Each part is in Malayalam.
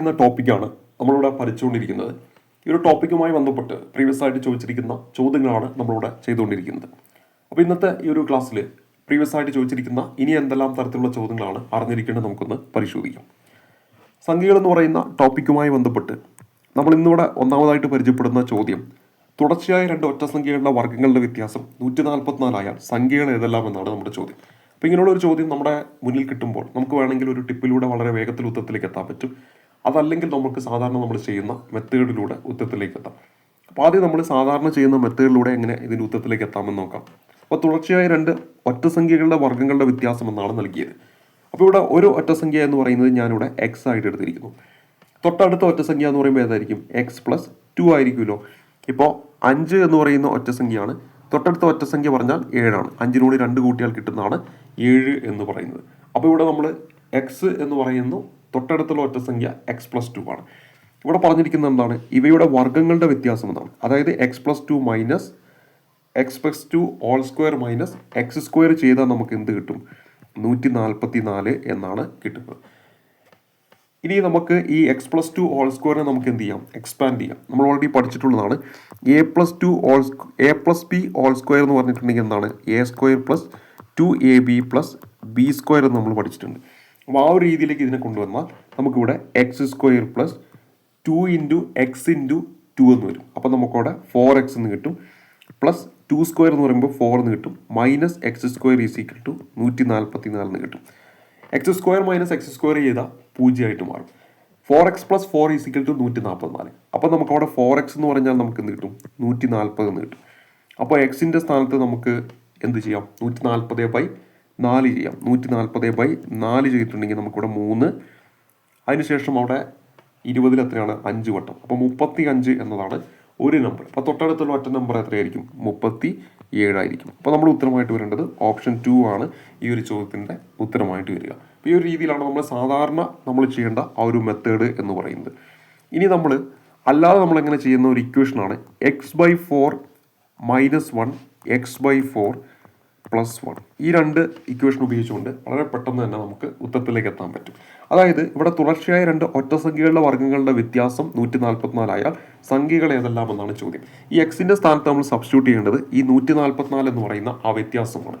എന്ന ടോപ്പിക്കാണ് നമ്മളിവിടെ പഠിച്ചുകൊണ്ടിരിക്കുന്നത്. ഈ ഒരു ടോപ്പിക്കുമായി ബന്ധപ്പെട്ട് പ്രീവിയസ് ആയിട്ട് ചോദിച്ചിരിക്കുന്ന ചോദ്യങ്ങളാണ് നമ്മളിവിടെ ചെയ്തുകൊണ്ടിരിക്കുന്നത്. അപ്പോൾ ഇന്നത്തെ ഈ ഒരു ക്ലാസ്സിൽ പ്രീവിയസ് ആയിട്ട് ചോദിച്ചിരിക്കുന്ന ഇനി എന്തെല്ലാം തരത്തിലുള്ള ചോദ്യങ്ങളാണ് അറിഞ്ഞിരിക്കേണ്ടത് നമുക്കൊന്ന് പരിശോധിക്കാം. സംഖ്യകൾ എന്ന് പറയുന്ന ടോപ്പിക്കുമായി ബന്ധപ്പെട്ട് നമ്മൾ ഇന്നിവിടെ ഒന്നാമതായിട്ട് പരിചയപ്പെടുന്ന ചോദ്യം, തുടർച്ചയായ രണ്ട് ഒറ്റസംഖ്യകളുടെ വർഗ്ഗങ്ങളുടെ വ്യത്യാസം 144 ആയാൽ സംഖ്യകൾ ഏതെല്ലാം എന്നാണ് നമ്മുടെ ചോദ്യം. അപ്പോൾ ഇങ്ങനെയുള്ള ഒരു ചോദ്യം നമ്മുടെ മുന്നിൽ കിട്ടുമ്പോൾ നമുക്ക് വേണമെങ്കിൽ ഒരു ടിപ്പിലൂടെ വളരെ വേഗത്തിൽ ഉത്തരത്തിലേക്ക് എത്താൻ പറ്റും. അതല്ലെങ്കിൽ നമുക്ക് സാധാരണ നമ്മൾ ചെയ്യുന്ന മെത്തേഡിലൂടെ ഉത്തരത്തിലേക്ക് എത്താം. അപ്പോൾ ആദ്യം നമ്മൾ സാധാരണ ചെയ്യുന്ന മെത്തേഡിലൂടെ എങ്ങനെ ഇതിൻ്റെ ഉത്തരത്തിലേക്ക് എത്താമെന്ന് നോക്കാം. അപ്പോൾ തുടർച്ചയായ രണ്ട് ഒറ്റസംഖ്യകളുടെ വർഗ്ഗങ്ങളുടെ വ്യത്യാസം എന്നാണ് നൽകിയത്. അപ്പോൾ ഇവിടെ ഒരു ഒറ്റസംഖ്യ എന്ന് പറയുന്നത് ഞാനിവിടെ എക്സ് ആയിട്ട് എടുത്തിരിക്കുന്നു. തൊട്ടടുത്ത ഒറ്റസംഖ്യ എന്ന് പറയുമ്പോൾ ഏതായിരിക്കും? x+2 ആയിരിക്കുമല്ലോ. ഇപ്പോൾ 5 എന്ന് പറയുന്ന ഒറ്റസംഖ്യയാണ്. തൊട്ടടുത്ത ഒറ്റസംഖ്യ പറഞ്ഞാൽ 7 ആണ്. 5നോട് 2 കൂട്ടിയാൽ കിട്ടുന്നതാണ് 7 എന്ന് പറയുന്നത്. അപ്പോൾ ഇവിടെ നമ്മൾ എക്സ് എന്ന് പറയുന്നു, തൊട്ടടുത്തുള്ള ഒറ്റസംഖ്യ x+2 ആണ്. ഇവിടെ പറഞ്ഞിരിക്കുന്നത് എന്താണ്? ഇവയുടെ വർഗ്ഗങ്ങളുടെ വ്യത്യാസം എന്നാണ്. അതായത് x+2 minus x+2 whole square minus x² ചെയ്താൽ നമുക്ക് എന്ത് കിട്ടും? 144 എന്നാണ് കിട്ടുന്നത്. ഇനി നമുക്ക് ഈ x+2 ഹോൾ സ്ക്വയറിനെ നമുക്ക് എന്ത് ചെയ്യാം? എക്സ്പാൻഡ് ചെയ്യാം. നമ്മൾ ഓൾറെഡി പഠിച്ചിട്ടുള്ളതാണ്. a+b ഹോൾ സ്ക്വയർ എന്ന് പറഞ്ഞിട്ടുണ്ടെങ്കിൽ എന്താണ്? a² + 2ab + b² എന്ന് നമ്മൾ പഠിച്ചിട്ടുണ്ട്. അപ്പോൾ ആ ഒരു രീതിയിലേക്ക് ഇതിനെ കൊണ്ടുവന്നാൽ നമുക്കിവിടെ x² + 2 × x × 2 എന്ന് വരും. അപ്പോൾ നമുക്കവിടെ 4x എന്ന് കിട്ടും. പ്ലസ് 2² എന്ന് പറയുമ്പോൾ 4 എന്ന് കിട്ടും. മൈനസ് x² = 144 എന്ന് കിട്ടും. x² - x² ചെയ്താൽ 0 ആയിട്ട് മാറും. 4x + 4 = 144. അപ്പോൾ നമുക്ക് അവിടെ 4x എന്ന് പറഞ്ഞാൽ നമുക്ക് എന്ത് കിട്ടും? 140 എന്ന് കിട്ടും. അപ്പോൾ എക്സിൻ്റെ സ്ഥാനത്ത് നമുക്ക് എന്ത് ചെയ്യാം? 140/4 ചെയ്യാം. 140/4 ചെയ്തിട്ടുണ്ടെങ്കിൽ നമുക്കിവിടെ 3, അതിനുശേഷം അവിടെ 20 എത്രയാണ്? 5 വട്ടം. അപ്പോൾ 35 എന്നതാണ് ഒരു നമ്പർ. അപ്പോൾ തൊട്ടടുത്തുള്ള ഒറ്റ നമ്പർ എത്രയായിരിക്കും? 37 ആയിരിക്കും. അപ്പോൾ നമ്മൾ ഉത്തരമായിട്ട് വരേണ്ടത് ഓപ്ഷൻ 2 ആണ് ഈ ഒരു ചോദ്യത്തിൻ്റെ ഉത്തരമായിട്ട് വരിക. അപ്പോൾ ഈ ഒരു രീതിയിലാണ് നമ്മൾ സാധാരണ നമ്മൾ ചെയ്യേണ്ട ആ ഒരു മെത്തേഡ് എന്ന് പറയുന്നത്. ഇനി നമ്മൾ അല്ലാതെ നമ്മൾ എങ്ങനെ ചെയ്യുന്ന ഒരു ഇക്വേഷനാണ് x/4 - 1 x/4 + 1. ഈ രണ്ട് ഇക്വേഷൻ ഉപയോഗിച്ചുകൊണ്ട് വളരെ പെട്ടെന്ന് തന്നെ നമുക്ക് ഉത്തരത്തിലേക്ക് എത്താൻ പറ്റും. അതായത് ഇവിടെ തുടർച്ചയായ രണ്ട് ഒറ്റസംഖ്യകളുടെ വർഗ്ഗങ്ങളുടെ വ്യത്യാസം 144 ആയാൽ സംഖ്യകൾ ഏതെല്ലാം എന്നാണ് ചോദ്യം. ഈ എക്സിൻ്റെ സ്ഥാനത്ത് നമ്മൾ സബ്സ്റ്റിറ്റ്യൂട്ട് ചെയ്യേണ്ടത് ഈ 144 എന്ന് പറയുന്ന ആ വ്യത്യാസമാണ്.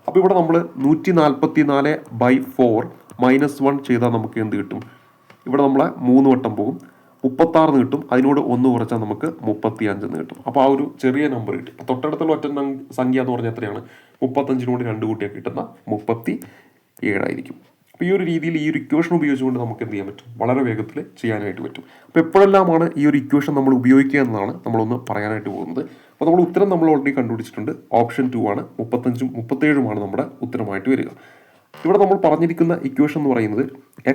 അപ്പോൾ ഇവിടെ നമ്മൾ 144/4 - 1 ചെയ്താൽ നമുക്ക് എന്ത് കിട്ടും? ഇവിടെ നമ്മളെ 3 വട്ടം പോകും. 36 എന്ന് കിട്ടും. അതിനോട് 1 കുറച്ചാൽ നമുക്ക് 35 എന്ന് കിട്ടും. അപ്പോൾ ആ ഒരു ചെറിയ നമ്പർ കിട്ടും. തൊട്ടടുത്തുള്ള ഒറ്റ സംഖ്യ എന്ന് പറഞ്ഞാൽ എത്രയാണ്? 35നോട് 2 കൂട്ടിയാൽ കിട്ടുന്ന 37 ആയിരിക്കും. അപ്പോൾ ഈ ഒരു രീതിയിൽ ഈ ഒരു ഇക്വേഷൻ ഉപയോഗിച്ചുകൊണ്ട് നമുക്ക് എന്ത് ചെയ്യാൻ പറ്റും? വളരെ വേഗത്തിൽ ചെയ്യാനായിട്ട് പറ്റും. അപ്പോൾ എപ്പോഴെല്ലാമാണ് ഈ ഒരു ഇക്വേഷൻ നമ്മൾ ഉപയോഗിക്കുക എന്നതാണ് നമ്മളൊന്ന് പറയാനായിട്ട് പോകുന്നത്. അപ്പോൾ നമ്മൾ ഉത്തരം നമ്മൾ ഓൾറെഡി കണ്ടുപിടിച്ചിട്ടുണ്ട്. ഓപ്ഷൻ 2 ആണ്. 35ഉം 37ഉമാണ് നമ്മുടെ ഉത്തരമായിട്ട് വരിക. ഇവിടെ നമ്മൾ പറഞ്ഞിരിക്കുന്ന ഇക്വേഷൻ എന്ന് പറയുന്നത്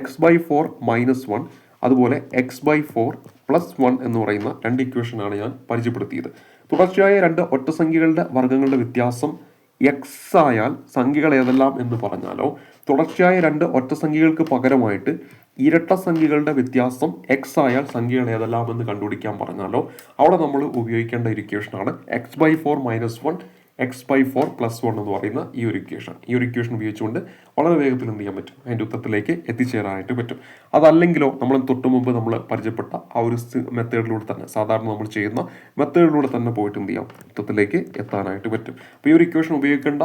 x/4 - 1 അതുപോലെ x/4 + 1 എന്ന് പറയുന്ന രണ്ട് ഇക്വേഷനാണ് ഞാൻ പരിചയപ്പെടുത്തിയത്. തുടർച്ചയായ രണ്ട് ഒറ്റസംഖ്യകളുടെ വർഗ്ഗങ്ങളുടെ വ്യത്യാസം x ആയാൽ സംഖ്യകൾ ഏതെല്ലാം എന്ന് പറഞ്ഞാലോ, തുടർച്ചയായ രണ്ട് ഒറ്റസംഖ്യകൾക്ക് പകരമായിട്ട് ഇരട്ട സംഖ്യകളുടെ വ്യത്യാസം x ആയാൽ സംഖ്യകൾ ഏതെല്ലാം എന്ന് കണ്ടുപിടിക്കാൻ പറഞ്ഞാലോ, അവിടെ നമ്മൾ ഉപയോഗിക്കേണ്ട ഒരു ഇക്വേഷനാണ് x/4 - 1 x/4 + 1 എന്ന് പറയുന്ന ഈ ഒരു ഇക്വേഷൻ. ഈ ഒരു ഇക്വേഷൻ ഉപയോഗിച്ചുകൊണ്ട് വളരെ വേഗത്തിൽ എന്ത് ചെയ്യാൻ പറ്റും? അതിൻ്റെ ഉത്തരത്തിലേക്ക് എത്തിച്ചേരാനായിട്ട് പറ്റും. അതല്ലെങ്കിലോ നമ്മൾ തൊട്ട് മുമ്പ് നമ്മൾ പരിചയപ്പെട്ട ആ ഒരു മെത്തേഡിലൂടെ തന്നെ, സാധാരണ നമ്മൾ ചെയ്യുന്ന മെത്തേഡിലൂടെ തന്നെ പോയിട്ട് എന്ത് ചെയ്യാം? ഉത്തരത്തിലേക്ക് എത്താനായിട്ട് പറ്റും. അപ്പോൾ ഈ ഒരു ഇക്വേഷൻ ഉപയോഗിക്കേണ്ട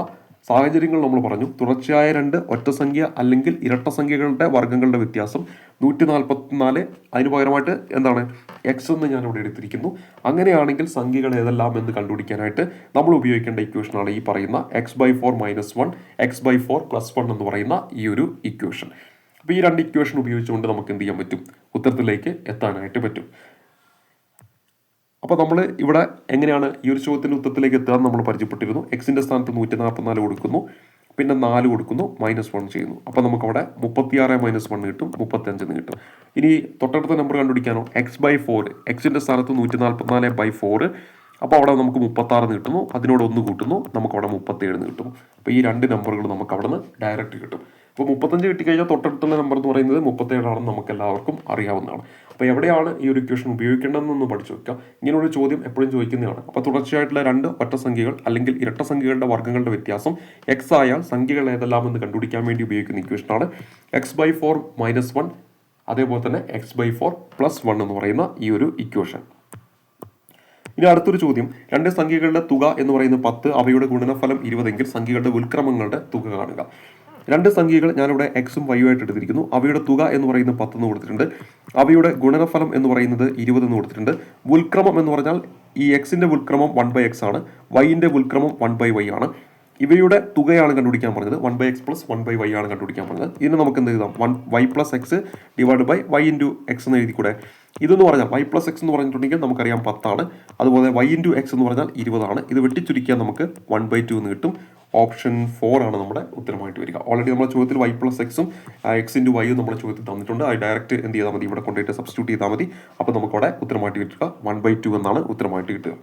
സാഹചര്യങ്ങൾ നമ്മൾ പറഞ്ഞു. തുടർച്ചയായ രണ്ട് ഒറ്റസംഖ്യ അല്ലെങ്കിൽ ഇരട്ട സംഖ്യകളുടെ വർഗ്ഗങ്ങളുടെ വ്യത്യാസം 144, അതിന് പകരമായിട്ട് എന്താണ്? എക്സ് എന്ന് ഞാൻ ഇവിടെ എടുത്തിരിക്കുന്നു. അങ്ങനെയാണെങ്കിൽ സംഖ്യകൾ ഏതെല്ലാം എന്ന് കണ്ടുപിടിക്കാനായിട്ട് നമ്മൾ ഉപയോഗിക്കേണ്ട ഇക്വേഷനാണ് ഈ പറയുന്ന x/4 - 1 x/4 + 1 എന്ന് പറയുന്ന ഈ ഒരു ഇക്വേഷൻ. അപ്പോൾ ഈ രണ്ട് ഇക്വേഷൻ ഉപയോഗിച്ചുകൊണ്ട് നമുക്ക് എന്ത് ചെയ്യാൻ പറ്റും? ഉത്തരത്തിലേക്ക് എത്താനായിട്ട് പറ്റും. അപ്പോൾ നമ്മൾ ഇവിടെ എങ്ങനെയാണ് ഈ ഒരു ചോദ്യത്തിൻ്റെ ഉത്തരത്തിലേക്ക് എത്തുക നമ്മൾ പരിചയപ്പെട്ടിരുന്നു. എക്സിൻ്റെ സ്ഥാനത്ത് 144 കൊടുക്കുന്നു, പിന്നെ 4 കൊടുക്കുന്നു, -1 ചെയ്യുന്നു. അപ്പോൾ നമുക്കവിടെ 36 - 1 കിട്ടും, 35 എന്ന് കിട്ടും. ഇനി തൊട്ടടുത്ത നമ്പർ കണ്ടുപിടിക്കാനോ, x/4 എക്സിൻ്റെ സ്ഥാനത്ത് 144/4, അപ്പോൾ അവിടെ നമുക്ക് 36 എന്ന് കിട്ടുന്നു. അതിനോട് 1 കൂട്ടുന്നു, നമുക്കവിടെ 37 എന്ന് കിട്ടും. അപ്പോൾ ഈ രണ്ട് നമ്പറുകൾ നമുക്ക് അവിടെ നിന്ന് ഡയറക്റ്റ് കിട്ടും. അപ്പോൾ 35 കിട്ടിക്കഴിഞ്ഞാൽ തൊട്ടടുത്തുള്ള നമ്പർ എന്ന് പറയുന്നത് 37 ആണെന്ന് നമുക്ക് എല്ലാവർക്കും അറിയാവുന്നതാണ്. അപ്പോൾ എവിടെയാണ് ഈ ഒരു ഇക്വേഷൻ ഉപയോഗിക്കേണ്ടതെന്നൊന്ന് പഠിച്ചു വെക്കുക. ഇങ്ങനെയൊരു ചോദ്യം എപ്പോഴും ചോദിക്കുന്നതാണ്. അപ്പോൾ തുടർച്ചയായിട്ടുള്ള രണ്ട് ഒറ്റസംഖ്യകൾ അല്ലെങ്കിൽ ഇരട്ട സംഖ്യകളുടെ വർഗ്ഗങ്ങളുടെ വ്യത്യാസം x ആയാൽ സംഖ്യകൾ ഏതെല്ലാം എന്ന് കണ്ടുപിടിക്കാൻ വേണ്ടി ഉപയോഗിക്കുന്ന ഇക്വേഷനാണ് x/4 - 1 അതേപോലെ തന്നെ x/4 + 1 എന്ന് പറയുന്ന ഈ ഒരു ഇക്വേഷൻ. ഇനി അടുത്തൊരു ചോദ്യം, രണ്ട് സംഖ്യകളുടെ തുക എന്ന് പറയുന്നത് 10, അവയുടെ ഗുണനഫലം 20 എങ്കിൽ സംഖ്യകളുടെ ഉൽക്രമങ്ങളുടെ തുക കാണുക. രണ്ട് സംഖ്യകൾ ഞാനിവിടെ എക്സും വൈയും ആയിട്ട് എടുത്തിരിക്കുന്നു. അവയുടെ തുക എന്ന് പറയുന്നത് 10 എന്ന് കൊടുത്തിട്ടുണ്ട്. അവയുടെ ഗുണനഫലം എന്ന് പറയുന്നത് 20 എന്ന് കൊടുത്തിട്ടുണ്ട്. ഉൽക്രമം എന്ന് പറഞ്ഞാൽ ഈ എക്സിന്റെ ഉൽക്രമം 1/x ആണ്, വൈന്റെ ഉൽക്രമം 1/y ആണ്. ഇവയുടെ തുകയാണ് കണ്ടുപിടിക്കാൻ പറഞ്ഞത്. 1/x + 1/y ആണ് കണ്ടുപിടിക്കാൻ പറഞ്ഞത്. ഇതിന് നമുക്ക് എന്ത് എഴുതാം? y + x / y × x എന്ന് എഴുതിക്കൂടെ? ഇതെന്ന് പറഞ്ഞാൽ y + x എന്ന് പറഞ്ഞിട്ടുണ്ടെങ്കിൽ നമുക്കറിയാം 10 ആണ്. അതുപോലെ y × x എന്ന് പറഞ്ഞാൽ 20 ആണ്. ഇത് വെട്ടിച്ചുരുക്കിയാൽ നമുക്ക് 1/2 എന്ന് കിട്ടും. ഓപ്ഷൻ 4 ആണ് നമ്മുടെ ഉത്തരമായിട്ട് വരിക. ഓൾറെഡി നമ്മുടെ ചോദ്യത്തിൽ y + x ഉം x × y ഉം നമ്മുടെ ചോദ്യത്തിൽ തന്നിട്ടുണ്ട്. അത് ഡയറക്റ്റ് എന്ത് ചെയ്താൽ മതി? ഇവിടെ കൊണ്ടുപോയിട്ട് സബ്സ്റ്റിറ്റ്യൂട്ട് ചെയ്താൽ മതി. അപ്പോൾ നമുക്കവിടെ ഉത്തരമായിട്ട് കിട്ടുക 1/2 എന്നാണ് ഉത്തരമായിട്ട് കിട്ടുക.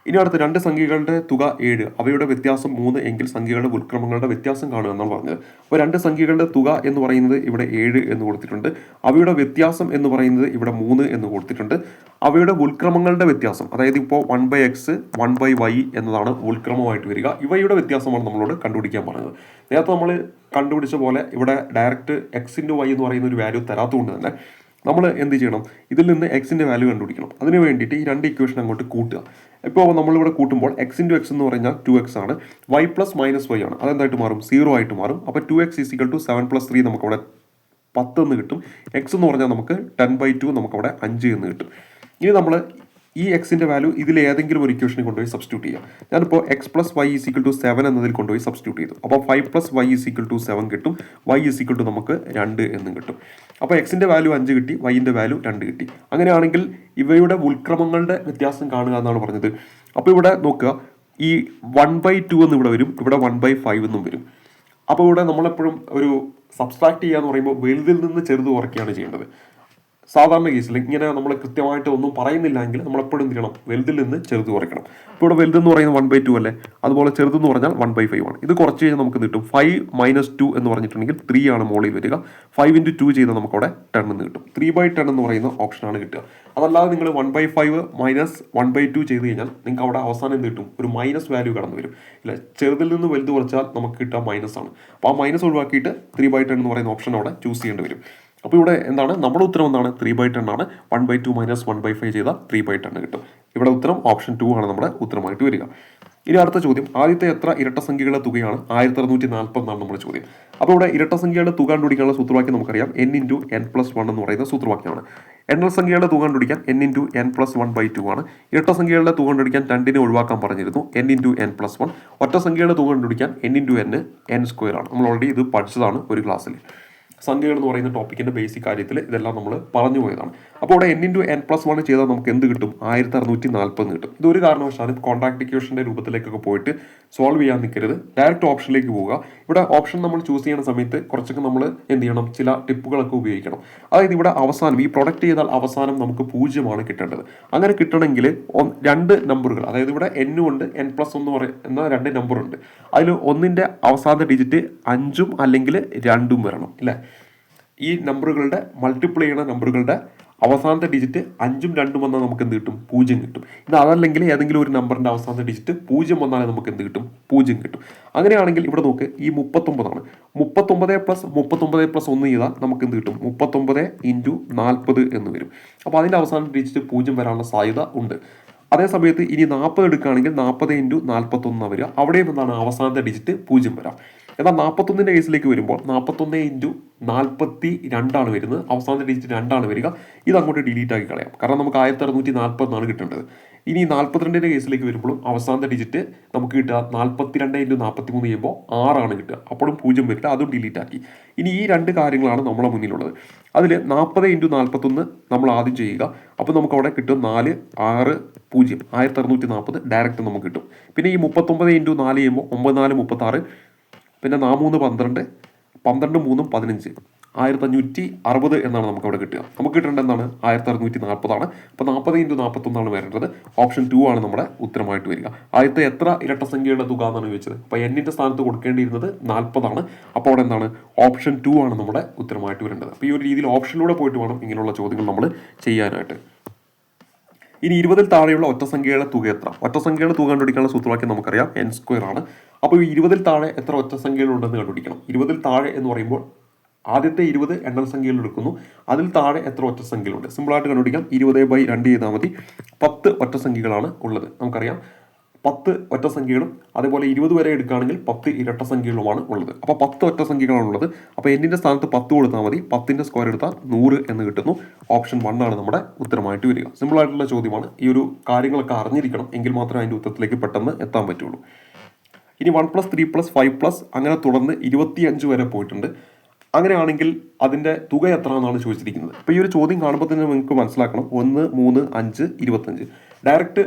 ഇനി അടുത്ത രണ്ട് സംഖ്യകളുടെ തുക 7, അവയുടെ വ്യത്യാസം 3 എങ്കിൽ സംഖ്യകളുടെ ഉൽക്രമങ്ങളുടെ വ്യത്യാസം കാണുക എന്നാണ് പറഞ്ഞത്. അപ്പോൾ രണ്ട് സംഖ്യകളുടെ തുക എന്ന് പറയുന്നത് ഇവിടെ 7 എന്ന് കൊടുത്തിട്ടുണ്ട്. അവയുടെ വ്യത്യാസം എന്ന് പറയുന്നത് ഇവിടെ 3 എന്ന് കൊടുത്തിട്ടുണ്ട്. അവയുടെ ഉൽക്രമങ്ങളുടെ വ്യത്യാസം, അതായത് ഇപ്പോൾ 1/x 1/y എന്നതാണ് ഉൽക്രമമായിട്ട് വരിക. ഇവയുടെ വ്യത്യാസമാണ് നമ്മളോട് കണ്ടുപിടിക്കാൻ പറഞ്ഞത്. നേരത്തെ നമ്മൾ കണ്ടുപിടിച്ച പോലെ ഇവിടെ ഡയറക്റ്റ് x × y എന്ന് പറയുന്ന ഒരു വാല്യൂ തരാത്തതുകൊണ്ട് തന്നെ നമ്മൾ എന്ത് ചെയ്യണം? ഇതിൽ നിന്ന് എക്സിൻ്റെ വാല്യൂ കണ്ടുപിടിക്കണം. അതിന് വേണ്ടിയിട്ട് ഈ രണ്ട് ഇക്വേഷൻ അങ്ങോട്ട് കൂട്ടുക. ഇപ്പോൾ നമ്മളിവിടെ കൂട്ടുമ്പോൾ x × x എന്ന് പറഞ്ഞാൽ 2x ആണ്, y + -y ആണ്. അതെന്തായിട്ട് മാറും? 0 ആയിട്ട് മാറും. അപ്പോൾ 2x = 7 + 3 നമുക്കവിടെ 10 എന്ന് കിട്ടും. x എന്ന് പറഞ്ഞാൽ നമുക്ക് 10/2 നമുക്കവിടെ 5 എന്ന് കിട്ടും. ഇനി നമ്മൾ ഈ എക്സിൻ്റെ വാല്യൂ ഇതിൽ ഏതെങ്കിലും ഒരു ഇക്വേഷനിൽ കൊണ്ടുപോയി സബ്സ്റ്റിറ്റ്യൂട്ട് ചെയ്യാം. ഞാനിപ്പോൾ x + y = 7 എന്നതിൽ കൊണ്ടുപോയി സബ്സ്റ്റിറ്റ്യൂട്ട് ചെയ്തു. അപ്പോൾ 5 + y = 7 കിട്ടും. y = നമുക്ക് 2 എന്നും കിട്ടും. അപ്പോൾ എക്സിൻ്റെ വാല്യൂ 5 കിട്ടി, വൈൻ്റെ വാല്യൂ 2 കിട്ടി. അങ്ങനെയാണെങ്കിൽ ഇവയുടെ ഉൽക്രമങ്ങളുടെ വ്യത്യാസം കാണുക എന്നാണ് പറഞ്ഞത്. അപ്പോൾ ഇവിടെ നോക്കുക, ഈ 1/2 എന്ന് ഇവിടെ വരും, ഇവിടെ 1/5 എന്നും വരും. അപ്പോൾ ഇവിടെ നമ്മളെപ്പോഴും ഒരു സബ്സ്ട്രാക്ട് ചെയ്യുക എന്ന് പറയുമ്പോൾ വലുതിൽ നിന്ന് ചെറുത് കുറയ്ക്കുകയാണ് ചെയ്യേണ്ടത്. സാധാരണ കേസിൽ ഇങ്ങനെ നമ്മൾ കൃത്യമായിട്ട് ഒന്നും പറയുന്നില്ല എങ്കിൽ നമ്മളെപ്പോഴും എന്ത് ചെയ്യണം? വലുതിൽ നിന്ന് ചെറുത് കുറയ്ക്കണം. ഇപ്പോൾ ഇവിടെ വലുതെന്ന് പറയുന്നത് 1/2 അല്ലേ, അതുപോലെ ചെറുതെന്ന് പറഞ്ഞാൽ 1/5 ആണ്. ഇത് കുറച്ച് കഴിഞ്ഞാൽ നമുക്ക് കിട്ടും 5 - 2 എന്ന് പറഞ്ഞിട്ടുണ്ടെങ്കിൽ 3 ആണ് മുകളിൽ വരിക. 5 × 2 ചെയ്താൽ നമുക്കവിടെ 10 എന്ന് കിട്ടും. 3/10 എന്ന് പറയുന്ന ഓപ്ഷനാണ് കിട്ടുക. അതല്ലാതെ നിങ്ങൾ 1/5 - 1/2 ചെയ്ത് കഴിഞ്ഞാൽ നിങ്ങൾക്ക് അവിടെ അവസാനം എന്ത് കിട്ടും? ഒരു മൈനസ് വാല്യൂ കടന്നു വരും. ഇല്ല, ചെറുതിൽ നിന്ന് വലുത് കുറച്ചാൽ നമുക്ക് കിട്ടുക മൈനസ് ആണ്. അപ്പോൾ ആ മൈനസ് ഒഴിവാക്കിയിട്ട് 3/10 എന്ന് പറയുന്ന ഓപ്ഷൻ അവിടെ ചൂസ് ചെയ്യേണ്ടി വരും. അപ്പോൾ ഇവിടെ എന്താണ് നമ്മുടെ ഉത്തരം? എന്താണ്? 3/10 ആണ്. 1/2 - 1/5 ചെയ്താൽ 3/10 കിട്ടും. ഇവിടെ ഉത്തരം ഓപ്ഷൻ 2 ആണ് നമ്മുടെ ഉത്തരമായിട്ട് വരിക. ഇനി അടുത്ത ചോദ്യം, ആദ്യത്തെ എത്ര ഇരട്ട സംഖ്യകളുടെ തുകയാണ്? 1640 എന്നാണ് നമ്മുടെ ചോദ്യം. അപ്പോൾ ഇവിടെ ഇരട്ട സംഖ്യകളുടെ തുക കണ്ടുപിടിക്കാനുള്ള സൂത്രവാക്യം നമുക്കറിയാം. n × n+1 എന്ന് പറയുന്ന സൂത്രവാക്യമാണ്. എണ്ണൽ സംഖ്യകളുടെ തുക കണ്ടുപിടിക്കാൻ n × n+1/2 ആണ്. ഇരട്ട സംഖ്യകളുടെ തുക കണ്ടുപിടിക്കാൻ 2നെ ഒഴിവാക്കാൻ പറഞ്ഞിരുന്നു, n × n+1. ഒറ്റ സംഖ്യകളുടെ തുക കണ്ടുപിടിക്കാൻ n × n² ആണ്. നമ്മൾ ഓൾറെഡി ഇത് പഠിച്ചതാണ് ഒരു ക്ലാസ്സിൽ. സംഖ്യകൾ എന്ന് പറയുന്ന ടോപ്പിക്കിന്റെ ബേസിക് കാര്യത്തിൽ ഇതെല്ലാം നമ്മൾ പറഞ്ഞു പോയതാണ്. അപ്പോൾ ഇവിടെ n × n+1 ചെയ്താൽ നമുക്ക് എന്ത് കിട്ടും? 1640 കിട്ടും. ഇതൊരു കാരണവശാലും കോൺട്രാക്ട് ഇക്വേഷന്റെ രൂപത്തിലേക്കൊക്കെ പോയിട്ട് സോൾവ് ചെയ്യാൻ നിൽക്കരുത്. ഡയറക്റ്റ് ഓപ്ഷനിലേക്ക് പോവുക. ഇവിടെ ഓപ്ഷൻ നമ്മൾ ചൂസ് ചെയ്യുന്ന സമയത്ത് കുറച്ചൊക്കെ നമ്മൾ എന്ത് ചെയ്യണം? ചില ടിപ്പുകളൊക്കെ ഉപയോഗിക്കണം. അതായത് ഇവിടെ അവസാനം ഈ പ്രൊഡക്റ്റ് ചെയ്താൽ അവസാനം നമുക്ക് 0 ആണ് കിട്ടേണ്ടത്. അങ്ങനെ കിട്ടണമെങ്കിൽ രണ്ട് നമ്പറുകൾ, അതായത് ഇവിടെ n ഉണ്ട്, n+1 പറയുന്ന രണ്ട് നമ്പർ ഉണ്ട്. അതിൽ ഒന്നിന്റെ അവസാന ഡിജിറ്റ് 5 അല്ലെങ്കിൽ 2 വരണം, ഇല്ലേ? ഈ നമ്പറുകളുടെ മൾട്ടിപ്ലൈ ചെയ്യുന്ന നമ്പറുകളുടെ അവസാനത്തെ ഡിജിറ്റ് 5ഉം 2ഉം വന്നാൽ നമുക്ക് എന്ത് കിട്ടും? 0 കിട്ടും. ഇത് അതല്ലെങ്കിൽ ഏതെങ്കിലും ഒരു നമ്പറിന്റെ അവസാനത്തെ ഡിജിറ്റ് 0 വന്നാലേ നമുക്ക് എന്ത് കിട്ടും? 0 കിട്ടും. അങ്ങനെയാണെങ്കിൽ ഇവിടെ നോക്ക്, ഈ 39 ആണ്. 39 + 1 ചെയ്താൽ നമുക്ക് എന്ത് കിട്ടും? 39 × 40 എന്ന് വരും. അപ്പോൾ അതിന്റെ അവസാന ഡിജിറ്റ് 0 വരാനുള്ള സാധ്യത ഉണ്ട്. അതേ സമയത്ത് ഇനി 40 എടുക്കുകയാണെങ്കിൽ 40 × 41 വരിക. അവിടെയും എന്താണ്? അവസാനത്തെ ഡിജിറ്റ് 0 വരാം. എന്നാൽ 41ന്റെ കേസിലേക്ക് വരുമ്പോൾ 41 × 42 ആണ് വരുന്നത്. അവസാനത്തെ ഡിജിറ്റ് 2 ആണ് വരിക. ഇത് അങ്ങോട്ട് ഡിലീറ്റ് ആക്കി കളയാം, കാരണം നമുക്ക് 1640 ആണ് കിട്ടേണ്ടത്. ഇനി 42ന്റെ കേസിലേക്ക് വരുമ്പോഴും അവസാനത്തെ ഡിജിറ്റ് നമുക്ക് കിട്ടുക 42 × 43 ചെയ്യുമ്പോൾ 6 ആണ് കിട്ടുക. അപ്പോഴും 0 വരില്ല, അതും ഡിലീറ്റ് ആക്കി. ഇനി ഈ രണ്ട് കാര്യങ്ങളാണ് നമ്മളെ മുന്നിലുള്ളത്. അതിൽ 40 × 41 നമ്മൾ ആദ്യം ചെയ്യുക. അപ്പോൾ നമുക്ക് അവിടെ കിട്ടും 4, 6, 0, 1640 ഡയറക്റ്റ് നമുക്ക് കിട്ടും. പിന്നെ ഈ 39 × 4 ചെയ്യുമ്പോൾ 9, 4, 36, പിന്നെ 4, 3, 12, 12, 3, 15, 1560 എന്നാണ് നമുക്ക് അവിടെ കിട്ടുക. നമുക്ക് കിട്ടേണ്ടത് എന്താണ്? 1640 ആണ്. അപ്പോൾ 40 × 41 ആണ് വരേണ്ടത്. ഓപ്ഷൻ 2 ആണ് നമ്മുടെ ഉത്തരമായിട്ട് വരിക. ആദ്യത്തെ എത്ര ഇരട്ട സംഖ്യയുടെ തുക എന്നാണ് ചോദിച്ചത്. അപ്പോൾ n-ന്റെ സ്ഥാനത്ത് കൊടുക്കേണ്ടിയിരുന്നത് 40 ആണ്. അപ്പോൾ അവിടെ എന്താണ്? ഓപ്ഷൻ 2 ആണ് നമ്മുടെ ഉത്തരമായിട്ട് വരേണ്ടത്. അപ്പോൾ ഈ ഒരു രീതിയിൽ ഓപ്ഷനിലൂടെ പോയിട്ട് വേണം ഇങ്ങനെയുള്ള ചോദ്യങ്ങൾ നമ്മൾ ചെയ്യാനായിട്ട്. ഇനി 20ൽ താഴെയുള്ള ഒറ്റ സംഖ്യയുടെ തുക എത്ര? ഒറ്റ സംഖ്യയുടെ തുക കണ്ടുപിടിക്കാനുള്ള സൂത്രവാക്യം നമുക്കറിയാം, n² ആണ്. അപ്പോൾ ഈ 20ൽ താഴെ എത്ര ഒറ്റ സംഖ്യകൾ ഉണ്ടെന്ന് കണ്ടുപിടിക്കണം. 20ൽ താഴെ എന്ന് പറയുമ്പോൾ ആദ്യത്തെ 20 എണ്ണൽ സംഖ്യകൾ എടുക്കുന്നു, അതിൽ താഴെ എത്ര ഒറ്റ സംഖ്യകളുണ്ട്? സിമ്പിളായിട്ട് കണ്ടുപിടിക്കാം. 20/2 ചെയ്താൽ മതി. 10 ഒറ്റ സംഖ്യകളാണ് ഉള്ളത്. നമുക്കറിയാം 10 ഒറ്റ സംഖ്യകളും അതേപോലെ 20 വരെ എടുക്കുകയാണെങ്കിൽ 10 ഇരട്ട സംഖ്യകളുമാണ് ഉള്ളത്. അപ്പോൾ 10 ഒറ്റ സംഖ്യകളാണ് ഉള്ളത്. അപ്പോൾ എന്നിൻ്റെ സ്ഥാനത്ത് 10 കൊടുത്താൽ മതി. 10ന്റെ സ്ക്വയർ എടുത്താൽ 100 എന്ന് കിട്ടുന്നു. ഓപ്ഷൻ 1 ആണ് നമ്മുടെ ഉത്തരമായിട്ട് വരിക. സിമ്പിളായിട്ടുള്ള ചോദ്യമാണ്. ഈ ഒരു കാര്യങ്ങളൊക്കെ അറിഞ്ഞിരിക്കണം, എങ്കിൽ മാത്രമേ അതിൻ്റെ ഉത്തരത്തിലേക്ക് പെട്ടെന്ന് എത്താൻ പറ്റുള്ളൂ. ഇനി 1+, 3+, 5+ അങ്ങനെ തുടർന്ന് 25 വരെ പോയിട്ടുണ്ട്. അങ്ങനെയാണെങ്കിൽ അതിൻ്റെ തുക എത്ര എന്നാണ് ചോദിച്ചിരിക്കുന്നത്. അപ്പോൾ ഈ ഒരു ചോദ്യം കാണുമ്പോൾ തന്നെ നിങ്ങൾക്ക് മനസ്സിലാക്കണം 1, 3, 5, 25. ഡയറക്റ്റ്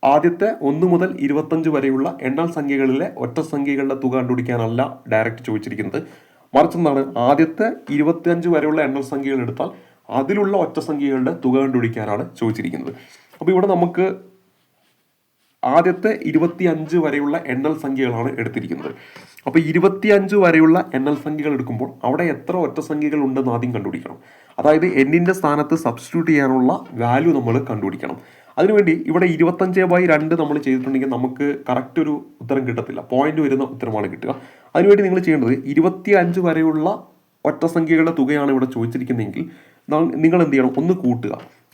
ആദ്യത്തെ 1 മുതൽ 25 വരെയുള്ള എണ്ണൽ സംഖ്യകളിലെ ഒറ്റ സംഖ്യകളുടെ തുക കണ്ടുപിടിക്കാനല്ല ഡയറക്റ്റ് ചോദിച്ചിരിക്കുന്നത്. മറിച്ചെന്താണ്, ആദ്യത്തെ 25 വരെയുള്ള എണ്ണൽ സംഖ്യകൾ എടുത്താൽ അതിലുള്ള ഒറ്റ സംഖ്യകളുടെ തുക കണ്ടുപിടിക്കാനാണ് ചോദിച്ചിരിക്കുന്നത്. അപ്പോൾ ഇവിടെ നമുക്ക് ആദ്യത്തെ 25 വരെയുള്ള എണ്ണൽ സംഖ്യകളാണ് എടുത്തിരിക്കുന്നത്. അപ്പോൾ 25 വരെയുള്ള എണ്ണൽ സംഖ്യകൾ എടുക്കുമ്പോൾ അവിടെ എത്ര ഒറ്റ സംഖ്യകൾ ഉണ്ടെന്ന് ആദ്യം കണ്ടുപിടിക്കണം. അതായത് എന്നിൻ്റെ സ്ഥാനത്ത് സബ്സ്റ്റിറ്റ്യൂട്ട് ചെയ്യാനുള്ള വാല്യൂ നമ്മൾ കണ്ടുപിടിക്കണം. അതിനുവേണ്ടി ഇവിടെ 25/2 നമ്മൾ ചെയ്തിട്ടുണ്ടെങ്കിൽ നമുക്ക് കറക്റ്റ് ഒരു ഉത്തരം കിട്ടത്തില്ല, പോയിന്റ് വരുന്ന ഉത്തരമാണ് കിട്ടുക. അതിനുവേണ്ടി നിങ്ങൾ ചെയ്യേണ്ടത് 25 വരെയുള്ള ഒറ്റ സംഖ്യകളുടെ തുകയാണ് ഇവിടെ ചോദിച്ചിരിക്കുന്നതെങ്കിൽ നിങ്ങൾ എന്ത് ചെയ്യണം, ഒന്ന് കൂട്ടുക.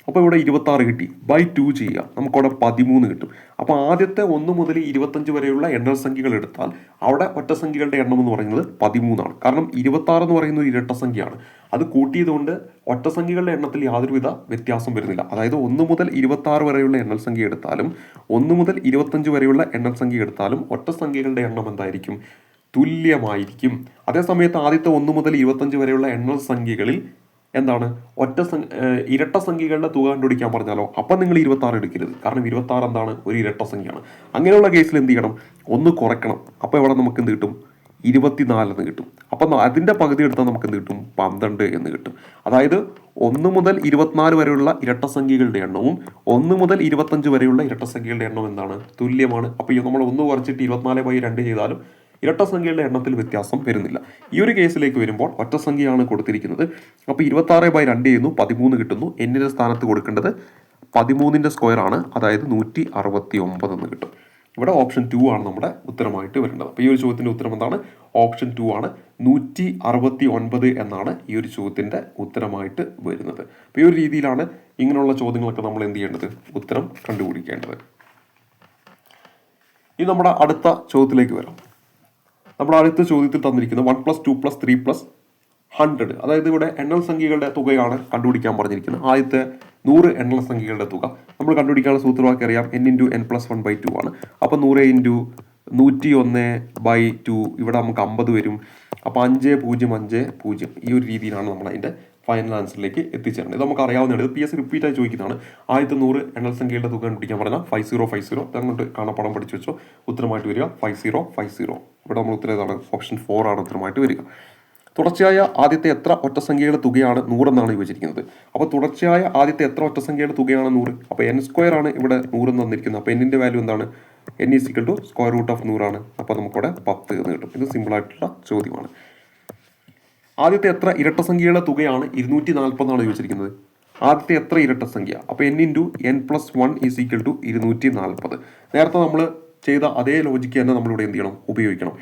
അപ്പോൾ ഇവിടെ 26 കിട്ടി, /2 ചെയ്യുക, നമുക്കവിടെ 13 കിട്ടും. അപ്പോൾ ആദ്യത്തെ 1 മുതൽ 25 വരെയുള്ള എണ്ണൽ സംഖ്യകൾ എടുത്താൽ അവിടെ ഒറ്റ സംഖ്യകളുടെ എണ്ണം എന്ന് പറയുന്നത് 13 ആണ്. കാരണം 26 എന്ന് പറയുന്നത് ഒരു ഇരട്ട സംഖ്യയാണ്. അത് കൂട്ടിയതുകൊണ്ട് ഒറ്റ സംഖ്യകളുടെ എണ്ണത്തിൽ യാതൊരുവിധ വ്യത്യാസം വരുന്നില്ല. അതായത് 1 മുതൽ 26 വരെയുള്ള എണ്ണൽ സംഖ്യ എടുത്താലും 1 മുതൽ 25 വരെയുള്ള എണ്ണൽ സംഖ്യ എടുത്താലും ഒറ്റ സംഖ്യകളുടെ എണ്ണം എന്തായിരിക്കും? തുല്യമായിരിക്കും. അതേസമയത്ത് ആദ്യത്തെ 1 മുതൽ 25 വരെയുള്ള എണ്ണൽ സംഖ്യകളിൽ എന്താണ്, ഇരട്ട സംഖ്യകളുടെ തുക കണ്ടുപിടിക്കാൻ പറഞ്ഞാലോ, അപ്പം നിങ്ങൾ 26 എടുക്കരുത്. കാരണം 26 എന്താണ്, ഒരു ഇരട്ട സംഖ്യയാണ്. അങ്ങനെയുള്ള കേസിൽ എന്ത് ചെയ്യണം, ഒന്ന് കുറയ്ക്കണം. അപ്പോൾ ഇവിടെ നമുക്ക് എന്ത് കിട്ടും? 24 എന്ന് കിട്ടും. അപ്പം അതിൻ്റെ പകുതി എടുത്താൽ നമുക്ക് എന്ത് കിട്ടും? 12 എന്ന് കിട്ടും. അതായത് 1 മുതൽ 24 വരെയുള്ള ഇരട്ട സംഖ്യകളുടെ എണ്ണവും 1 മുതൽ 25 വരെയുള്ള ഇരട്ട സംഖ്യകളുടെ എണ്ണവും എന്താണ്? തുല്യമാണ്. അപ്പോൾ നമ്മൾ 1 കുറച്ചിട്ട് 24/2 ചെയ്താലും ഇരട്ട സംഖ്യയുടെ എണ്ണത്തിൽ വ്യത്യാസം വരുന്നില്ല. ഈ ഒരു കേസിലേക്ക് വരുമ്പോൾ ഒറ്റ സംഖ്യയാണ് കൊടുത്തിരിക്കുന്നത്. അപ്പോൾ 26/2 ചെയ്യുന്നു, 13 കിട്ടുന്നു. എന്നിൻ്റെ സ്ഥാനത്ത് കൊടുക്കേണ്ടത് 13ന്റെ സ്ക്വയർ ആണ്, അതായത് 169 എന്ന് കിട്ടും. ഇവിടെ ഓപ്ഷൻ 2 ആണ് നമ്മുടെ ഉത്തരമായിട്ട് വരേണ്ടത്. അപ്പോൾ ഈ ഒരു ചോദ്യത്തിൻ്റെ ഉത്തരം എന്താണ്? ഓപ്ഷൻ 2 ആണ്. 169 എന്നാണ് ഈ ഒരു ചോദ്യത്തിൻ്റെ ഉത്തരമായിട്ട് വരുന്നത്. അപ്പോൾ ഈ ഒരു രീതിയിലാണ് ഇങ്ങനെയുള്ള ചോദ്യങ്ങളൊക്കെ നമ്മൾ എന്ത് ചെയ്യേണ്ടത്? ഉത്തരം കണ്ടുപിടിക്കേണ്ടത്. ഇനി നമ്മുടെ അടുത്ത ചോദ്യത്തിലേക്ക് വരാം. നമ്മുടെ അടുത്ത ചോദ്യത്തിൽ തന്നിരിക്കുന്നത് 1+, 2+, 3+, 100. അതായത് ഇവിടെ എണ്ണൽ സംഖ്യകളുടെ തുകയാണ് കണ്ടുപിടിക്കാൻ പറഞ്ഞിരിക്കുന്നത്. ആദ്യത്തെ 100 എണ്ണൽ സംഖ്യകളുടെ തുക നമ്മൾ കണ്ടുപിടിക്കാനുള്ള സൂത്രവാക്യം അറിയാം, n × n+1/2 ആണ്. അപ്പോൾ 100 × 101/2 ഇവിടെ നമുക്ക് 50 വരും. അപ്പോൾ 5050 ഈ ഒരു രീതിയിലാണ് നമ്മൾ അതിൻ്റെ ഫൈനൽ ആൻസറിലേക്ക് എത്തിച്ചേരുന്നത്. ഇത് നമുക്ക് അറിയാവുന്നതാണ്. ഇത് PS റിപ്പീറ്റ് ആയി ചോദിക്കുന്നതാണ്. ആദ്യത്തെ 100 എണ്ണൽ സംഖ്യകളുടെ തുക കണ്ടുപിടിക്കാൻ പറഞ്ഞാൽ 5050 അങ്ങോട്ട് കാണാപ്പാടം പഠിച്ചു വെച്ചോ. ഉത്തരമായിട്ട് വരിക 5050. ഇവിടെ നമ്മൾ ഉത്തരം ഏതാണ്? ഓപ്ഷൻ 4 ആണ് ഉത്തരമായിട്ട് വരിക. തുടർച്ചയായ ആദ്യത്തെ എത്ര ഒറ്റ സംഖ്യയുടെ തുകയാണ് 100 എന്നാണ് ചോദിച്ചിരിക്കുന്നത്. അപ്പോൾ തുടർച്ചയായ ആദ്യത്തെ എത്ര ഒറ്റ സംഖ്യയുടെ തുകയാണ് 100? അപ്പോൾ n² ആണ് ഇവിടെ 100 എന്ന് തന്നിരിക്കുന്നത്. അപ്പോൾ എന്നിൻ്റെ വാല്യൂ എന്താണ്? n = √100 ആണ്. അപ്പോൾ നമുക്കിവിടെ 10 എന്ന് കിട്ടും. ഇത് സിമ്പിളായിട്ടുള്ള ചോദ്യമാണ്. ആദ്യത്തെ എത്ര ഇരട്ട സംഖ്യയുടെ തുകയാണ് 240 എന്നാണ് ചോദിച്ചിരിക്കുന്നത്. ആദ്യത്തെ എത്ര ഇരട്ട സംഖ്യ? അപ്പോൾ n × n+1 = 240. നേരത്തെ നമ്മൾ ചെയ്ത അതേ ലോജിക്ക് തന്നെ നമ്മളിവിടെ എന്ത് ചെയ്യണം? ഉപയോഗിക്കണം.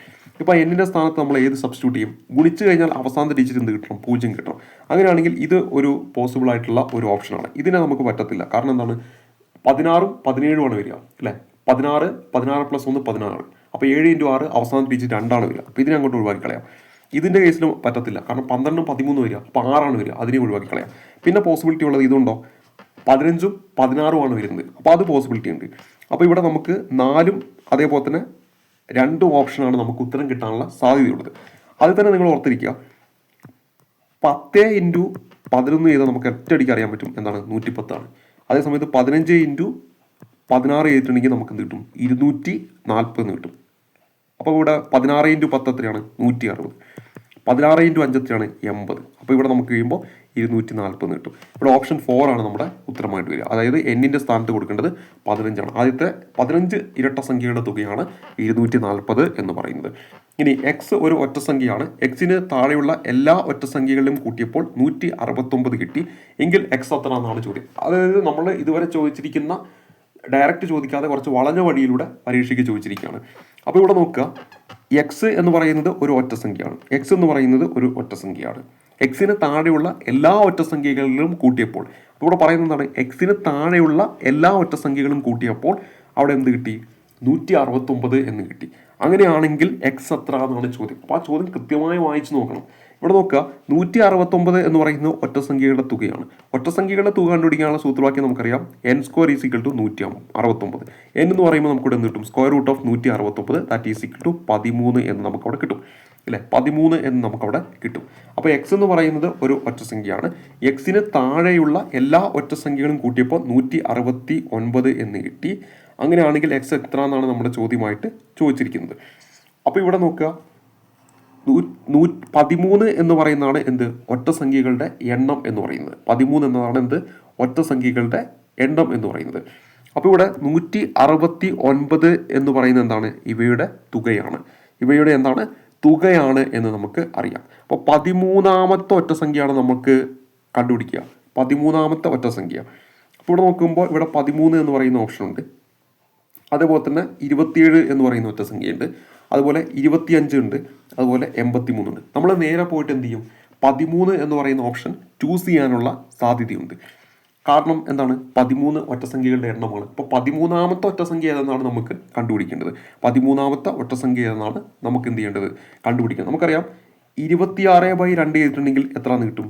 ഇപ്പോൾ എന്നിൻ്റെ സ്ഥാനത്ത് നമ്മൾ ഏത് സബ്സ്റ്റിറ്റ്യൂട്ട് ചെയ്യും? ഗുണിച്ച് കഴിഞ്ഞാൽ അവസാനത്തെ ഡിജിറ്റ് എന്ത് കിട്ടണം? 0 കിട്ടണം. അങ്ങനെയാണെങ്കിൽ ഇത് ഒരു പോസിബിൾ ആയിട്ടുള്ള ഒരു ഓപ്ഷനാണ്. ഇതിനെ നമുക്ക് പറ്റത്തില്ല. കാരണം എന്താണ്? 16ഉം 17ഉം ആണ് വരിക അല്ലേ? 16 + 1 16. അപ്പോൾ 7 × 6 അവസാനത്തെ ഡിജിറ്റ് 2 ആണ് വരിക. അപ്പോൾ ഇതിനെ അങ്ങോട്ട് ഒഴിവാക്കി കളയാം. ഇതിൻ്റെ കേസിലും പറ്റത്തില്ല. കാരണം 12ഉം 13 വരിക. അപ്പോൾ 6 ആണ് വരിക. അതിനെ ഒഴിവാക്കി കളയാം. പിന്നെ പോസിബിലിറ്റി ഉള്ളത് ഇതുണ്ടോ? 15ഉം 16ഉം ആണ് വരുന്നത്. അപ്പോൾ അത് പോസിബിലിറ്റി ഉണ്ട്. അപ്പോൾ ഇവിടെ നമുക്ക് 4ഉം അതേപോലെ തന്നെ 2 ഓപ്ഷനാണ് നമുക്ക് ഉത്തരം കിട്ടാനുള്ള സാധ്യതയുള്ളത്. അതിൽ തന്നെ നിങ്ങൾ ഓർത്തിരിക്കുക, 10 × 11 ചെയ്താൽ നമുക്ക് ഒറ്റയടിക്ക് അറിയാൻ പറ്റും എന്താണ്? 110 ആണ്. അതേസമയത്ത് 15 × 16 ചെയ്തിട്ടുണ്ടെങ്കിൽ നമുക്ക് എന്ത് കിട്ടും? 240 എന്ന് കിട്ടും. അപ്പോൾ ഇവിടെ 16 × 10 എത്രയാണ്? 160. 16 × 5 എത്രയാണ്? 80. അപ്പോൾ ഇവിടെ നമുക്ക് കഴിയുമ്പോൾ 240 എന്ന് കിട്ടും. ഇവിടെ ഓപ്ഷൻ 4 ആണ് നമ്മുടെ ഉത്തരമായിട്ട് വരിക. അതായത് എന്നിൻ്റെ സ്ഥാനത്ത് കൊടുക്കേണ്ടത് 15 ആണ്. ആദ്യത്തെ 15 ഇരട്ട സംഖ്യയുടെ തുകയാണ് 240 എന്ന് പറയുന്നത്. ഇനി എക്സ് ഒരു ഒറ്റ സംഖ്യയാണ്. എക്സിന് താഴെയുള്ള എല്ലാ ഒറ്റ സംഖ്യകളിലും കൂട്ടിയപ്പോൾ 169 കിട്ടി. എങ്കിൽ എക്സ് എത്ര എന്നാണ് ചോദ്യം. അതായത് നമ്മൾ ഇതുവരെ ചോദിച്ചിരിക്കുന്ന ഡയറക്റ്റ് ചോദിക്കാതെ കുറച്ച് വളഞ്ഞ വഴിയിലൂടെ പരീക്ഷയ്ക്ക് ചോദിച്ചിരിക്കുകയാണ്. അപ്പോൾ ഇവിടെ നോക്കുക, എക്സ് എന്ന് പറയുന്നത് ഒരു ഒറ്റ സംഖ്യയാണ്. എക്സ് എന്ന് പറയുന്നത് ഒരു ഒറ്റ സംഖ്യയാണ്. എക്സിന് താഴെയുള്ള എല്ലാ ഒറ്റ സംഖ്യകളിലും കൂട്ടിയപ്പോൾ, ഇവിടെ പറയുന്നതാണ് എക്സിന് താഴെയുള്ള എല്ലാ ഒറ്റ സംഖ്യകളും കൂട്ടിയപ്പോൾ അവിടെ എന്ത് കിട്ടി? 169 എന്ന് കിട്ടി. അങ്ങനെയാണെങ്കിൽ എക്സ് എത്ര എന്നാണ് ചോദ്യം. അപ്പോൾ ആ ചോദ്യം കൃത്യമായി വായിച്ചു നോക്കണം. ഇവിടെ നോക്കുക, 169 എന്ന് പറയുന്നത് ഒറ്റ സംഖ്യകളുടെ തുകയാണ്. ഒറ്റ സംഖ്യകളുടെ തുക കണ്ടുപിടിക്കാനുള്ള സൂത്രവാക്യം നമുക്കറിയാം, n² = 169. n എന്ന് പറയുമ്പോൾ നമുക്കിവിടെ എന്ത് കിട്ടും? Square root of 169 that is equal to 13 എന്ന് നമുക്കവിടെ കിട്ടും അല്ലേ? 13 എന്ന് നമുക്കവിടെ കിട്ടും. അപ്പോൾ എക്സ് എന്ന് പറയുന്നത് ഒരു ഒറ്റ സംഖ്യയാണ്. എക്സിന് താഴെയുള്ള എല്ലാ ഒറ്റ സംഖ്യകളും കൂട്ടിയപ്പോൾ 169 എന്ന് കിട്ടി. അങ്ങനെയാണെങ്കിൽ എക്സ് എത്ര എന്നാണ് നമ്മുടെ ചോദ്യമായിട്ട് ചോദിച്ചിരിക്കുന്നത്. അപ്പോൾ ഇവിടെ നോക്കുക, 13 എന്ന് പറയുന്നതാണ് എന്ത്? ഒറ്റ സംഖ്യകളുടെ എണ്ണം എന്ന് പറയുന്നത്. 13 എന്നതാണ് എന്ത്? ഒറ്റ സംഖ്യകളുടെ എണ്ണം എന്ന് പറയുന്നത്. അപ്പോൾ ഇവിടെ 169 എന്ന് പറയുന്നത് എന്താണ്? ഇവയുടെ തുകയാണ്. ഇവയുടെ എന്താണ്? തുകയാണ് എന്ന് നമുക്ക് അറിയാം. അപ്പോൾ 13ാമത്തെ ഒറ്റ സംഖ്യയാണ് നമുക്ക് കണ്ടുപിടിക്കുക. 13ാമത്തെ ഒറ്റ സംഖ്യ. അപ്പോൾ ഇവിടെ നോക്കുമ്പോൾ ഇവിടെ 13 എന്ന് പറയുന്ന ഓപ്ഷൻ ഉണ്ട്. അതേപോലെ തന്നെ 27 എന്ന് പറയുന്ന ഒറ്റ സംഖ്യയുണ്ട്. അതുപോലെ 25 ഉണ്ട്. അതുപോലെ 83 ഉണ്ട്. നമ്മൾ നേരെ പോയിട്ട് എന്ത് ചെയ്യും? 13 എന്ന് പറയുന്ന ഓപ്ഷൻ ചൂസ് ചെയ്യാനുള്ള സാധ്യതയുണ്ട്. കാരണം എന്താണ്? 13 ഒറ്റ സംഖ്യകളുടെ എണ്ണമാണ്. അപ്പോൾ 13ാമത്തെ ഒറ്റ സംഖ്യ ഏതെന്നാണ് നമുക്ക് കണ്ടുപിടിക്കേണ്ടത്. 13ാമത്തെ ഒറ്റ സംഖ്യ ഏതെന്നാണ് നമുക്ക് എന്ത് ചെയ്യേണ്ടത്? കണ്ടുപിടിക്കുക. നമുക്കറിയാം 26/2 ചെയ്തിട്ടുണ്ടെങ്കിൽ എത്ര എന്ന് കിട്ടും?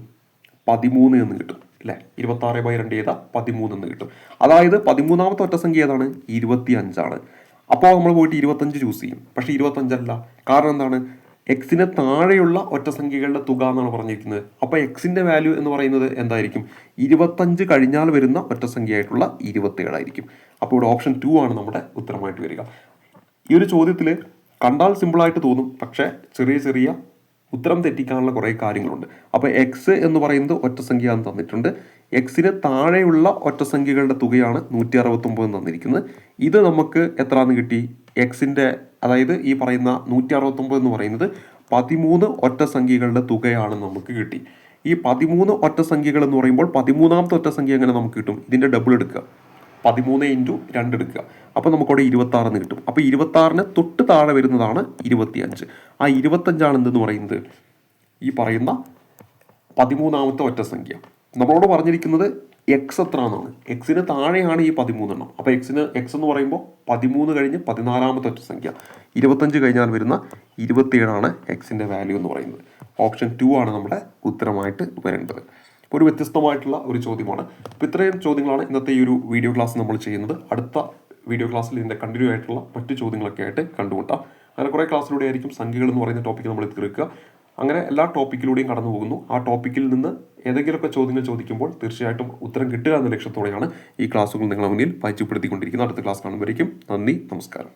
13 എന്ന് കിട്ടും അല്ലേ? 26/2 ചെയ്താൽ 13 എന്ന് കിട്ടും. അതായത് 13ാമത്തെ ഒറ്റ സംഖ്യ ഏതാണ്? 25 ആണ്. അപ്പോൾ നമ്മൾ പോയിട്ട് 25 ചൂസ് ചെയ്യും. പക്ഷേ 25 അല്ല. കാരണം എന്താണ്? എക്സിന് താഴെയുള്ള ഒറ്റ സംഖ്യകളുടെ തുക എന്നാണ് പറഞ്ഞിരിക്കുന്നത്. അപ്പോൾ എക്സിന്റെ വാല്യൂ എന്ന് പറയുന്നത് എന്തായിരിക്കും? 25 കഴിഞ്ഞാൽ വരുന്ന ഒറ്റ സംഖ്യയായിട്ടുള്ള 27 ആയിരിക്കും. അപ്പോൾ ഇവിടെ ഓപ്ഷൻ 2 ആണ് നമ്മുടെ ഉത്തരമായിട്ട് വരിക. ഈ ഒരു ചോദ്യത്തിൽ കണ്ടാൽ സിമ്പിളായിട്ട് തോന്നും, പക്ഷേ ചെറിയ ചെറിയ ഉത്തരം തെറ്റിക്കാനുള്ള കുറേ കാര്യങ്ങളുണ്ട്. അപ്പോൾ എക്സ് എന്ന് പറയുന്നത് ഒറ്റ സംഖ്യ എന്ന് തന്നിട്ടുണ്ട്. എക്സിന് താഴെയുള്ള ഒറ്റ സംഖ്യകളുടെ തുകയാണ് 169 തന്നിരിക്കുന്നത്. ഇത് നമുക്ക് എത്രയാണെന്ന് കിട്ടി? എക്സിൻ്റെ, അതായത് ഈ പറയുന്ന 169 എന്ന് പറയുന്നത് 13 ഒറ്റ സംഖ്യകളുടെ തുകയാണ് നമുക്ക് കിട്ടി. ഈ 13 ഒറ്റ സംഖ്യകൾ എന്ന് പറയുമ്പോൾ 13ാമത്തെ ഒറ്റ സംഖ്യ എങ്ങനെ നമുക്ക് കിട്ടും? ഇതിൻ്റെ ഡബിൾ എടുക്കുക, 13 × 2 എടുക്കുക. അപ്പോൾ നമുക്കവിടെ 26 എന്ന് കിട്ടും. അപ്പോൾ 26ന് തൊട്ട് താഴെ വരുന്നതാണ് 25. ആ 25 എന്തെന്ന് പറയുന്നത്? ഈ പറയുന്ന 13ാമത്തെ ഒറ്റ സംഖ്യ. നമ്മളോട് പറഞ്ഞിരിക്കുന്നത് എക്സ് എത്ര എന്നാണ്. എക്സിന് താഴെയാണ് ഈ 13 എണ്ണം. അപ്പോൾ എക്സ് എന്ന് പറയുമ്പോൾ 13 കഴിഞ്ഞ് 14ാമത്തെ ഒറ്റ സംഖ്യ. 25 കഴിഞ്ഞാൽ വരുന്ന 27 എക്സിൻ്റെ വാല്യൂ എന്ന് പറയുന്നത്. ഓപ്ഷൻ 2 ആണ് നമ്മുടെ ഉത്തരമായിട്ട് വരേണ്ടത്. അപ്പോൾ ഒരു വ്യത്യസ്തമായിട്ടുള്ള ഒരു ചോദ്യമാണ്. അപ്പോൾ ഇത്രയും ചോദ്യങ്ങളാണ് ഇന്നത്തെ ഈ ഒരു വീഡിയോ ക്ലാസ് നമ്മൾ ചെയ്യുന്നത്. അടുത്ത വീഡിയോ ക്ലാസ്സിൽ ഇതിൻ്റെ കണ്ടിന്യൂ ആയിട്ടുള്ള മറ്റു ചോദ്യങ്ങളൊക്കെ ആയിട്ട് കണ്ടുമുട്ടാം. അങ്ങനെ കുറേ ക്ലാസ്സിലൂടെ ആയിരിക്കും സംഖ്യകൾ എന്ന് പറയുന്ന ടോപ്പിക്ക് നമ്മൾ തീർക്കുക. അങ്ങനെ എല്ലാ ടോപ്പിക്കിലൂടെയും കടന്നു പോകുന്നു. ആ ടോപ്പിക്കിൽ നിന്ന് ഏതെങ്കിലുമൊക്കെ ചോദ്യങ്ങൾ ചോദിക്കുമ്പോൾ തീർച്ചയായിട്ടും ഉത്തരം കിട്ടുക എന്ന ലക്ഷ്യത്തോടെയാണ് ഈ ക്ലാസ്സുകൾ നിങ്ങളുടെ മുന്നിൽ പരിചയപ്പെടുത്തിക്കൊണ്ടിരിക്കുന്നത്. അടുത്ത ക്ലാസ് കാണുമ്പോഴേക്കും നന്ദി, നമസ്കാരം.